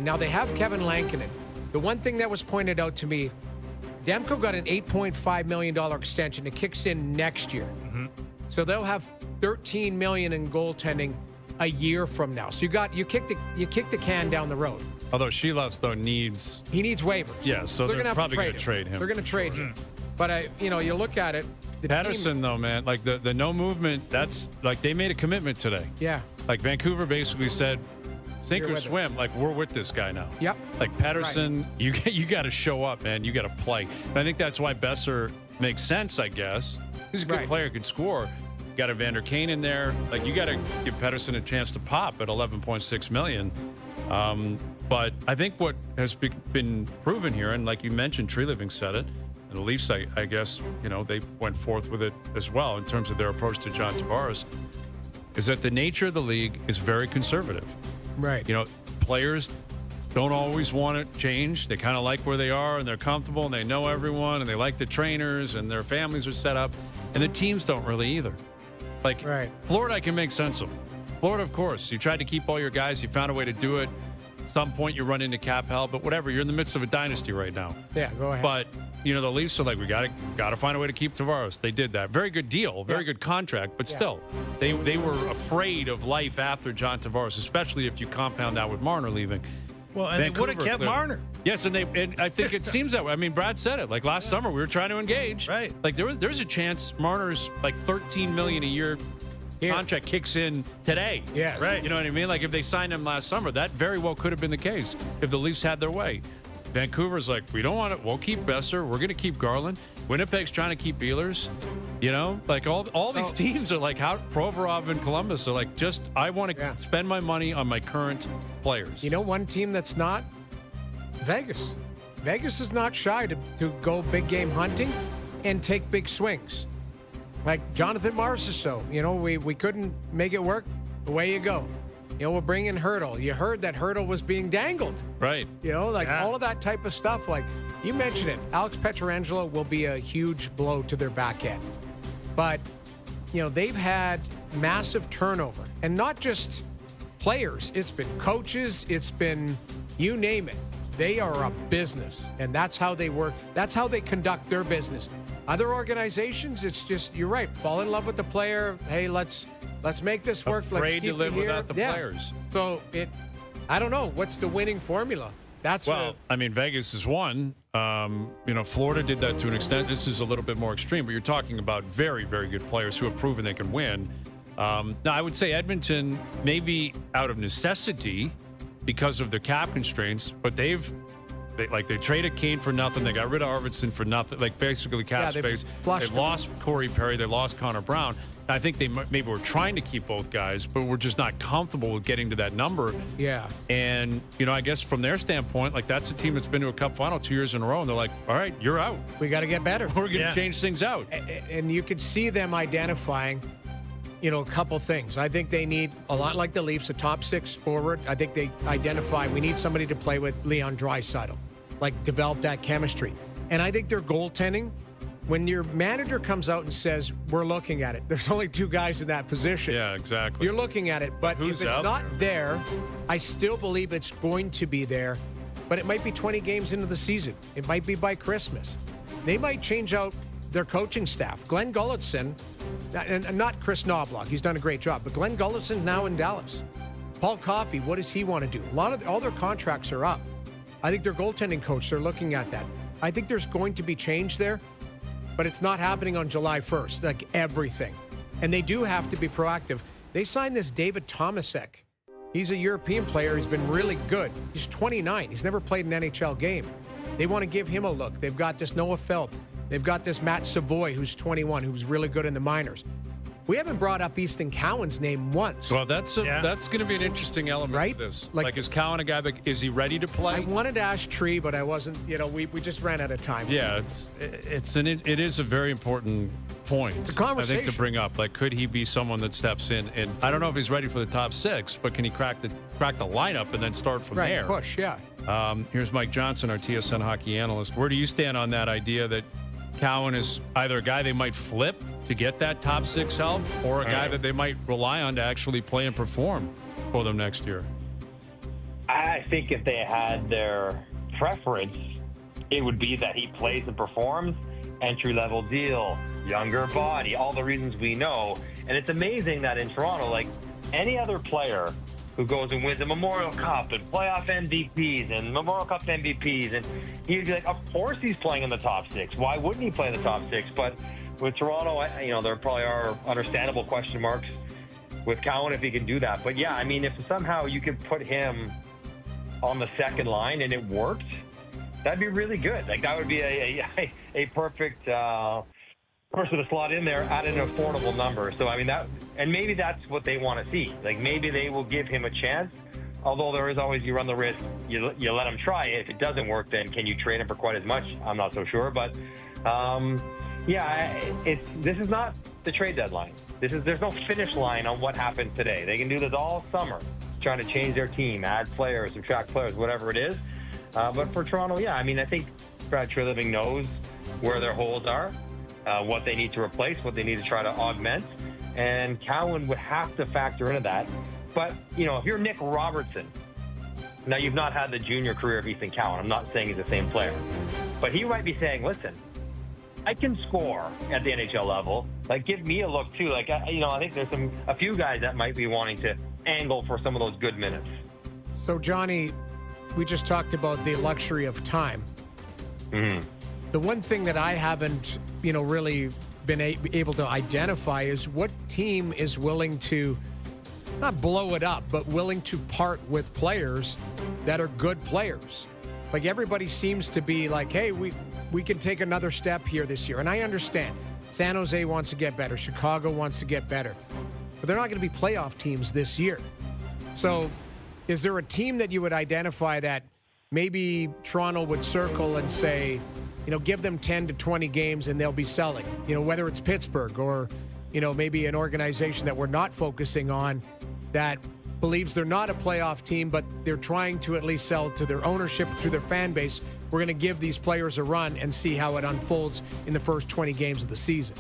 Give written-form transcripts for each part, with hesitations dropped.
Now, they have Kevin Lankinen. The one thing that was pointed out to me, Demko got an $8.5 million extension. It kicks in next year. So they'll have $13 million in goaltending a year from now. So you kick the can down the road. Although Sheloff's, though, needs... He needs waivers. Yeah, so they're probably going to trade him. They're going to trade him. But, you look at it. Patterson, though, man, like the no movement, that's like they made a commitment today. Yeah. Like Vancouver basically said, sink or swim, like we're with this guy now. Yep. Like Patterson, you got to show up, man. You got to play. And I think that's why Besser makes sense, I guess. He's a good player, could score. You got Evander Kane in there. Like you got to give Patterson a chance to pop at $11.6 million. But I think what has been proven here, and like you mentioned, Tree Living said it, and the Leafs, I guess, they went forth with it as well in terms of their approach to John Tavares, is that the nature of the league is very conservative. Right. Players don't always want to change. They kind of like where they are, and they're comfortable, and they know everyone, and they like the trainers, and their families are set up. And the teams don't really either. Like, Florida, I can make sense of. Florida, of course. You tried to keep all your guys. You found a way to do it. At some point, you run into cap hell, but whatever. You're in the midst of a dynasty right now. Yeah, go ahead. But, the Leafs are like, we got to find a way to keep Tavares. They did that. Very good deal. Very good contract. But still, they were afraid of life after John Tavares, especially if you compound that with Marner leaving. Well, and Vancouver, they would have kept Marner. Yes, and I think it seems that way. I mean, Brad said it. Like last summer, we were trying to engage. Right. Like there's a chance Marner's like $13 million a year contract kicks in today. Yeah. Right. You know what I mean? Like if they signed him last summer, that very well could have been the case if the Leafs had their way. Vancouver's like, we don't want it. We'll keep Besser. We're going to keep Garland. Winnipeg's trying to keep Ehlers. Like all these teams are like, how Provorov and Columbus are like, I want to spend my money on my current players. One team that's not? Vegas. Vegas is not shy to go big game hunting and take big swings. Like Jonathan Marchessault, we couldn't make it work. Away you go. We'll bring in Hurdle. You heard that Hurdle was being dangled. Right. All of that type of stuff. Like you mentioned it, Alex Pietrangelo will be a huge blow to their back end. But, they've had massive turnover. And not just players. It's been coaches. It's been, you name it. They are a business. And that's how they work. That's how they conduct their business. Other organizations, it's just, you're right, fall in love with the player. Hey, let's make this work. Afraid to live without the players. So I don't know. What's the winning formula? Vegas is one. Florida did that to an extent. This is a little bit more extreme, but you're talking about very, very good players who have proven they can win. Now, I would say Edmonton, maybe out of necessity because of their cap constraints, but they traded Kane for nothing. They got rid of Arvidsson for nothing, like basically cap space. They lost Corey Perry. They lost Connor Brown. I think they maybe were trying to keep both guys, but we're just not comfortable with getting to that number. Yeah. And, I guess from their standpoint, like that's a team that's been to a cup final 2 years in a row, and they're like, all right, you're out. We got to get better. We're going to change things out. And you could see them identifying, a couple things. I think they need, a lot like the Leafs, a top six forward. I think they identify we need somebody to play with Leon Draisaitl, like develop that chemistry. And I think their goaltending, when your manager comes out and says, we're looking at it, there's only two guys in that position. Yeah, exactly. You're looking at it, but if it's not there, I still believe it's going to be there, but it might be 20 games into the season. It might be by Christmas. They might change out their coaching staff. Glenn Gulutzon, and not Chris Knobloch, he's done a great job, but Glenn Gulutzon now in Dallas. Paul Coffey, what does he want to do? All their contracts are up. I think their goaltending coach, they're looking at that. I think there's going to be change there, but it's not happening on July 1st, like everything. And they do have to be proactive. They signed this David Tomasek. He's a European player. He's been really good. He's 29. He's never played an NHL game. They want to give him a look. They've got this Noah Philp. They've got this Matt Savoy, who's 21, who's really good in the minors. We haven't brought up Easton Cowan's name once. Well, that's going to be an interesting element to this. Like, is Cowan a guy that is he ready to play? I wanted to ask Tree, but I wasn't. We just ran out of time. Yeah, it is a very important point. It's a conversation, I think, to bring up. Like, could he be someone that steps in? And I don't know if he's ready for the top six, but can he crack the lineup and then start from there? Push, yeah. Here's Mike Johnson, our TSN hockey analyst. Where do you stand on that idea that Cowan is either a guy they might flip to get that top six help, or a guy that they might rely on to actually play and perform for them next year? I think if they had their preference, it would be that he plays and performs, entry-level deal, younger body, all the reasons we know. And it's amazing that in Toronto, like any other player who goes and wins a Memorial Cup and playoff MVPs and Memorial Cup MVPs, and he'd be like, of course he's playing in the top six. Why wouldn't he play in the top six? But with Toronto, there probably are understandable question marks with Cowan if he can do that. But yeah, I mean, if somehow you could put him on the second line and it worked, that'd be really good. Like that would be a perfect person to slot in there at an affordable number. So I mean and maybe that's what they want to see. Like maybe they will give him a chance. Although there is always, you run the risk, you let him try it. If it doesn't work, then can you trade him for quite as much? I'm not so sure. But this is not the trade deadline. There's no finish line on what happened today. They can do this all summer, trying to change their team, add players, subtract players, whatever it is. But for Toronto, yeah, I mean, I think Brad Treliving knows where their holes are, what they need to replace, what they need to try to augment, and Cowan would have to factor into that. But, if you're Nick Robertson, now you've not had the junior career of Ethan Cowan. I'm not saying he's the same player. But he might be saying, listen, I can score at the NHL level. Like, give me a look, too. Like, I think there's a few guys that might be wanting to angle for some of those good minutes. So, Johnny, we just talked about the luxury of time. Mm-hmm. The one thing that I haven't, really been able to identify is what team is willing to not blow it up, but willing to part with players that are good players. Like everybody seems to be like, hey, we can take another step here this year. And I understand San Jose wants to get better. Chicago wants to get better. But they're not going to be playoff teams this year. So is there a team that you would identify that maybe Toronto would circle and say, give them 10 to 20 games and they'll be selling? Whether it's Pittsburgh or, maybe an organization that we're not focusing on that believes they're not a playoff team, but they're trying to at least sell to their ownership, to their fan base. We're going to give these players a run and see how it unfolds in the first 20 games of the season.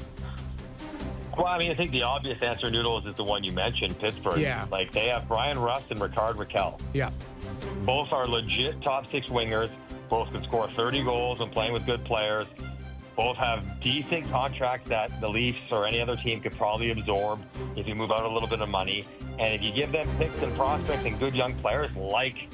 Well, I mean, I think the obvious answer, Noodles, is the one you mentioned, Pittsburgh. Yeah. Like, they have Brian Rust and Ricard Raquel. Yeah. Both are legit top six wingers. Both can score 30 goals when playing with good players. Both have decent contracts that the Leafs or any other team could probably absorb if you move out a little bit of money. And if you give them picks and prospects and good young players like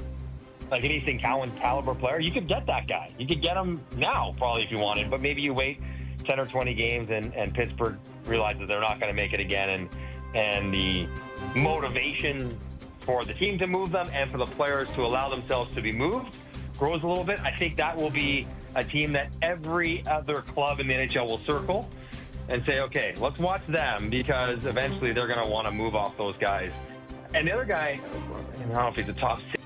an Ethan Cowan caliber player, you could get that guy. You could get him now probably if you wanted, but maybe you wait 10 or 20 games and Pittsburgh realizes they're not going to make it again. And the motivation for the team to move them and for the players to allow themselves to be moved grows a little bit. I think that will be a team that every other club in the NHL will circle and say, okay, let's watch them because eventually they're going to want to move off those guys. And the other guy, I don't know if he's a top six